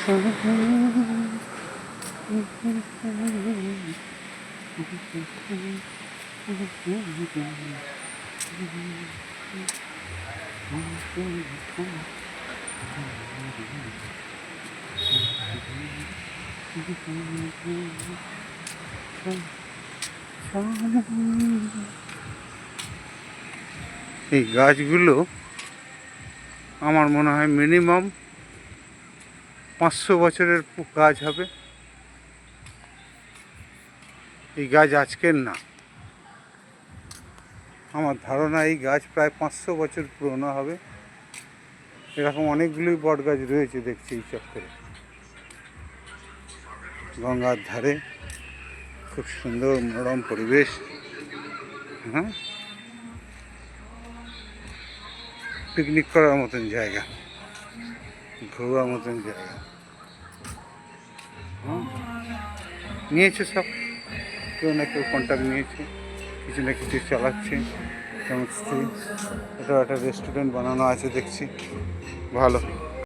এই গাছগুলো আমার মনে হয় মিনিমাম 500 বছরের গাছ হবে। এই গাছ আজকের না, আমার ধারণা এই গাছ প্রায় 500 বছর পুরনো হবে। এরকম অনেকগুলোই বট গাছ রয়েছে দেখছি এই চক্করে। গঙ্গার ধারে খুব সুন্দর মনোরম পরিবেশ। হ্যাঁ, পিকনিক করার মতন জায়গা, ঘোরার মতন জায়গা। হ্যাঁ, নিয়েছে সব, কেউ না কেউ কন্ট্যাক্ট নিয়েছে, কিছু না কিছু চালাচ্ছে। যেমন এটাও একটা রেস্টুরেন্ট বানানো আছে দেখছি, ভালো।